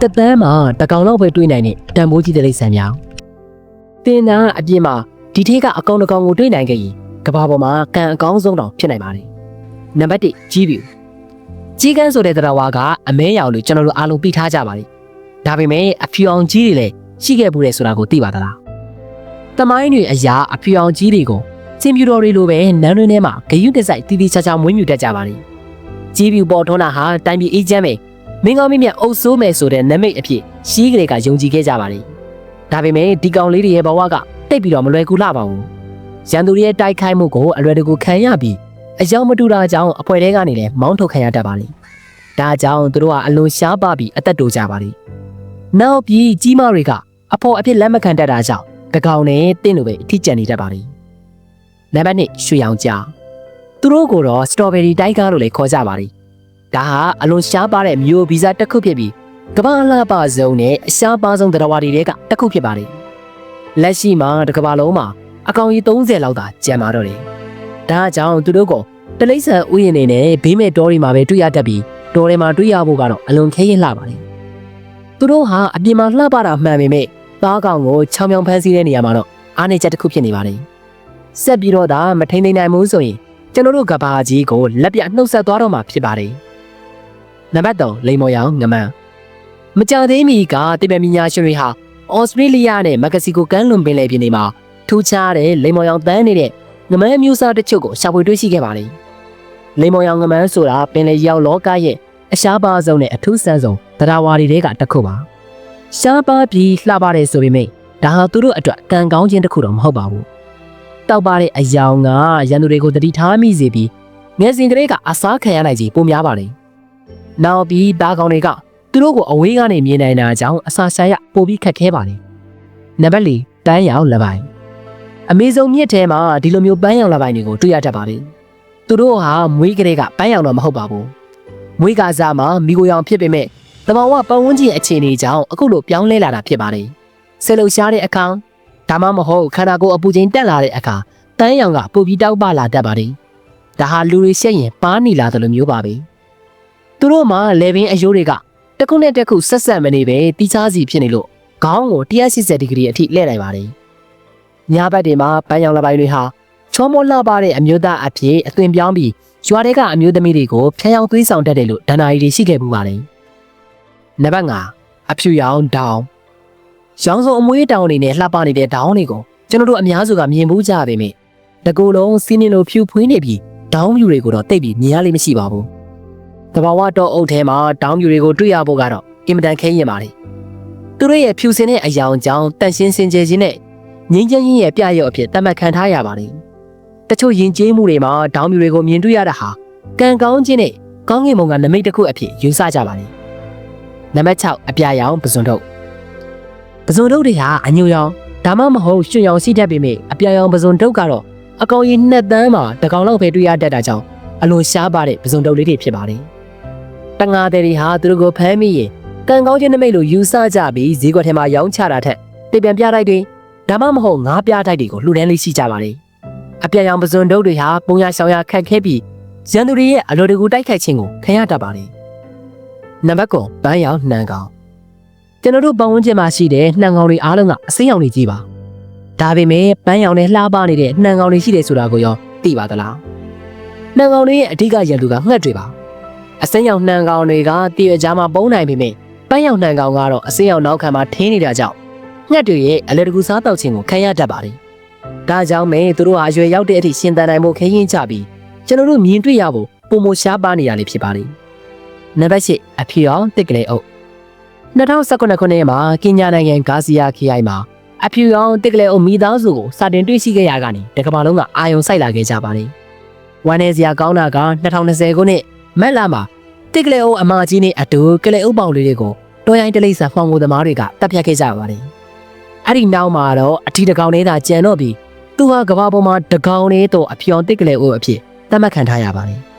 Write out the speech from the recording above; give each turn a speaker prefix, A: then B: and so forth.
A: တသန်းမှာတကောင်လောက်ပဲတွေးနိုင်တဲ့တန်ဖိုးကြီးတဲ့လိမ့်ဆန်များတင်နာအပြင်မှာဒီထဲကအကောင်တစ်ကောင်ကိုတွေးနိုင်ခဲ့ရင်ကဘာပေါ်မှာကန်အကောင်းဆုံးတောင်ဖြစ်နိုင်ပါတယ်နံပါတ်1ကြီးပြူကြီးကန်းဆိုတဲ့တရားဝါကအမဲရောင်လို့ကျွန်တော်တို့အားလုံးသိထားကြပါတယ်ဒါပေမဲ့အဖြူအောင်ကြီးတွေလည်းရှိခဲ့ဘူးလေဆိုတာကိုသိပါသလားတမိုင်းတွေအရာအဖြူအောင်ကြီးတွေကိုစင်ပြူတော်တွေလိုပဲနန်းတွင်းထဲမှာဂယုတစိုက်တီးတီးချာချာမွေးမြူတတ်ကြပါတယ်ကြီးပြူပေါ်ထွန်းတာဟာတိုင်းပြည်အေးချမ်းမယ်မင်းကောင်းမင်းမြတ်အုပ်စိုးမယ်ဆိုတဲ့နမိတ်အဖြစ်ရှိကလေးကယုံကြည်ခဲ့ကြပါတယ်ဒါပေမဲ့ဒီကောင်လေးတွေရဲ့ဘဝကတိတ်ပြီးတော့မလွယ်ကူလှပါဘူးရန်သူတွေရဲ့တိုက်ခိုက်မှုကိုအလွယ်တကူခံရပြီးအယောင်မတူတာကြောင့်အဖွဲတဲကနေလည်းမောင်းထုတ်ခံရတတ်ပါလိမ့်ဒါကြောင့်သူတို့ကအလွန်ရှားပါပြီးအသက်တိုးကြပါလိမ့်နောက်ပြီးကြီးမတွေကအဖို့အဖြစ်လက်မခံတတ်တာကြောင့်တကောင်နဲ့တင့်လိုပဲအထီးကျန်နေတတ်ပါလိမ့်နံပါတ်2ရွှေရောင်ကြားသူတို့ကိုတော့စတော်ဘယ်ရီတိုက်ကားလို့လည်းခေါ်ကြပါလိမ့်ဒါဟာအလွန်ရှားပါတဲ့မျိုးဗီဇတစ်ခုဖြစ်ပြီးကမ္ဘာလှပဆုံးနဲ့အရှားပါဆုံးတရားဝါဒီတွေကတစ်ခုဖြစ်ပါလိမ့်လက်ရှိမှာတစ်ကမ္ဘာလုံးမှာအကောင်ကြီး30လောက်သာကျန်ပါတော့တယ်ဒါကြောင့်သူတို့ကတလိမ့်ဆန်ဥယျာဉ်နေနဲ့ဘေးမဲ့တောတွေမှာပဲတွေ့ရတတ်ပြီးတောထဲမှာတွေ့ရဖို့ကတော့အလွန်ခဲရင်လှပါတယ်သူတို့ဟာအပြင်မှာလှပတာမှန်ပေမဲ့သားကောင်ကိုချောင်ချောင်ဖမ်းဆီးတဲ့နေရာမှာတော့အားနေချက်တစ်ခုဖြစ်နေပါတယ်ဆက်ပြီးတော့ဒါမထိန်သိမ်းနိုင်ဘူးဆိုရင်ကျွန်တော်တို့ကဘာကြီးကိုလက်ပြနှုတ်ဆက်သွားတော့မှာဖြစ်ပါတယ်နံပါတ်3လိမ္မော်ရောင်ငမန်းမကြသေးမီကတိဘက်ပညာရှင်တွေဟာဩစတြေးလျနဲ့မက္ကဆီကိုကမ်းလွန်ပင်လယ်ပြင်တွေမှာထူးခြားတဲ့လိမ္မော်ရောင်တန်းနေတဲ့ငမန်းမျိုးစားတချို့ကိုရှာဖွေတွေ့ရှိခဲ့ပါတယ်လိမ္မော်ရောင်ငမန်းဆိုတာပင်လယ်ရောက်လောကရဲ့အရှားပါဆုံးနဲ့အထူးဆန်းဆုံးတရားဝါဒီတွေကတစ်ခုပါရှားပါပြီးလှပတဲ့ဆိုပေမဲ့ဒါဟာသူတို့အတွက်ကံကောင်းခြင်းတစ်ခုတော့မဟုတ်ပါဘူးတောက်ပါတဲ့အယောင်ကရန်သူတွေကိုတတိထားမိစေပြီးငယ်စဉ်ကလေးကအစားခံရနိုင်ခြင်းပိုများပါတယ်နောက်ပြီးသားကောင်တွေကသူတို့ကိုအဝေးကနေမြင်နိုင်တာကြောင့်အစာရှာရပိုပြီးခက်ခဲပါတယ်နံပါတ်4တန်းရောင်လက်ပိုင်းအမေဇုံမြစ်ထဲမှာဒီလိုမျိုးပန်းရောင်လက်ပိုင်းတွေကိုတွေ့ရတတ်ပါတယ်သူတို့ဟာမွေးကလေးကပန်းရောင်တော့မဟုတ်ပါဘူးမွေးကစားမှာမိကိုရောင်ဖြစ်ပေမဲ့တဘာဝပတ်ဝန်းကျင်အခြေအနေကြောင့်အခုလိုပြောင်းလဲလာတာဖြစ်ပါတယ်ဆယ်လုံရှားတဲ့အခါဒါမှမဟုတ်ခန္ဓာကိုယ်အပူချိန်တက်လာတဲ့အခါတန်းရောင်ကပိုပြီးတောက်ပလာတတ်ပါတယ်ဒါဟာလူတွေရှက်ရင်ပါးနီလာတယ်လို့မျိုးပါပဲသူတို့မှာလေပင်အယိုးတွေကတခုနဲ့တခုဆက်ဆက်မနေပဲတီးခြားစီဖြစ်နေလို့ခေါင်းကို180ဒီဂရီအထိလှည့်နိုင်ပါတယ်ညဘက်တွေမှာပန်းရောင်လက်ပိုင်းတွေဟာချောမောလှပတဲ့အမျိုးသားအဖြစ်အသွင်ပြောင်းပြီးရွာတွေကအမျိုးသမီးတွေကိုဖျန်းရောင်သွေးဆောင်တတ်တယ်လို့ဒဏ္ဍာရီတွေရှိခဲ့ပူပါတယ်နံပါတ်5အဖြူရောင်ဒေါင်းရောင်စုံအမွေးတောင်တွေနဲ့လှပနေတဲ့ဒေါင်းတွေကိုကျွန်တော်တို့အများစုကမြင်ဘူးကြပေမဲ့တကူလုံးစီးနေလို့ဖြူဖွေးနေပြီးဒေါင်းမြူတွေကိုတော့တိတ်ပြီးမြင်ရလိမ့်မရှိပါဘူးတဘာဝတော့အုပ်ထဲမှာဒေါင်းမြူတွေကိုတွေ့ရဖို့ကတော့အင်မတန်ခဲရင်ပါလေသူတို့ရဲ့ဖြူစင်တဲ့အယောင်ကြောင့်တန်ရှင်းစင်ကြယ်ခြင်းနဲ့ငင်းချမ်းရင်းရဲ့ပြရုပ်အဖြစ်သတ်မှတ်ခံထားရပါတယ်တချို့ယဉ်ကျေးမှုတွေမှာဒေါင်းမြူတွေကိုမြင်တွေ့ရတာဟာကံကောင်းခြင်းနဲ့ကောင်းကင်ဘုံကနမိတ်တစ်ခုအဖြစ်ယူဆကြပါတယ်နံပါတ်6အပြာရောင်ပဇွန်ထုတ်ပဇွန်ထုတ်တွေဟာအညိုရောင်ဒါမှမဟုတ်ရွှွရောင်ရှိတတ်ပေမဲ့အပြာရောင်ပဇွန်ထုတ်ကတော့အကောင်ကြီး2သန်းမှာတစ်ကောင်လောက်ပဲတွေ့ရတတ်တာကြောင့်အလွန်ရှားပါတဲ့ပဇွန်ထုတ်လေးတွေဖြစ်ပါတယ်တငါးတွေဟာသူတို့ကိုဖမ်းမိရင်ကံကောင်းခြင်းနမိတ်လို့ယူဆကြပြီးဈေးကွက်ထဲမှာရောင်းချတာထက်တိပြန်ပြတိုက်တွေဒါမှမဟုတ်ငါးပြတိုက်တွေကိုလှူဒန်းလေးရှိကြပါတယ်အပြာရောင်ပဇွန်ထုတ်တွေဟာပုံရရှောင်ရခက်ခဲပြီးရန်သူတွေရဲ့အလိုတကူတိုက်ခိုက်ခြင်းကိုခံရတတ်ပါတယ်နံပါတ်9ပန်းရောင်နှံကောင်ကျွန်တော်တို့ပတ်ဝန်းကျင်မှာရှိတဲ့နှံကောင်တွေအားလုံးကအစိမ်းရောင်တွေကြီးပါဒါပေမဲ့ပန်းရောင်နဲ့လှပနေတဲ့နှံကောင်တွေရှိတယ်ဆိုတာကိုရောသိပါသလားနှံကောင်တွေရဲ့အဓိကရန်သူကငှက်တွေပါအစိမ်းရောင်နှံကောင်တွေကတည့်ရကြားမှာပုံနိုင်ပေမဲ့ပန်းရောင်နှံကောင်ကတော့အစိမ်းရောင်နောက်ခံမှာထင်းနေတာကြောင့်ငှက်တွေရဲ့အလေတကူစားတောက်ခြင်းကိုခံရတတ်ပါတယ်ဒါကြောင့်မဲသူတို့ဟာအရွယ်ရောက်တဲ့အထိရှင်သန်နိုင်မှုခဲရင်ချပြီးကျွန်တော်တို့မြင်တွေ့ရဖို့ပုံမရှားပါနေရလေဖြစ်ပါလိမ့်နံပါတ်8အဖြူရောင်တစ်ကလေးအုပ်2019ခုနှစ်မှာကင်ညာနိုင်ငံဂါဇီယာခရိုင်မှာအဖြူရောင်တစ်ကလေးအုပ်မိသားစုကိုစတင်တွေ့ရှိခဲ့ရကနေတကမ္ဘာလုံးကအာရုံစိုက်လာခဲ့ကြပါတယ်ဝမ်းနေစရာကောင်းတာက2020ခုနှစ်မက်လာမှာတစ်ကလေးအုပ်အမကြီးနဲ့အတူကလေးအုပ်ပေါင်လေးတွေကိုတော်ရိုင်းတလိမ့်ဆန်ဖောင်မှုသမားတွေကတပ်ဖြတ်ခဲ့ကြပါတယ်အဲ့ဒီနောက်မှာတော့အထီးတကောင်လေးသာကျန်တော့ပြီးသူဟာကမ္ဘာပေါ်မှာတကောင်လေးတော့အဖြူရောင်တစ်ကလေးအုပ်အဖြစ်သတ်မှတ်ခံထားရပါတယ်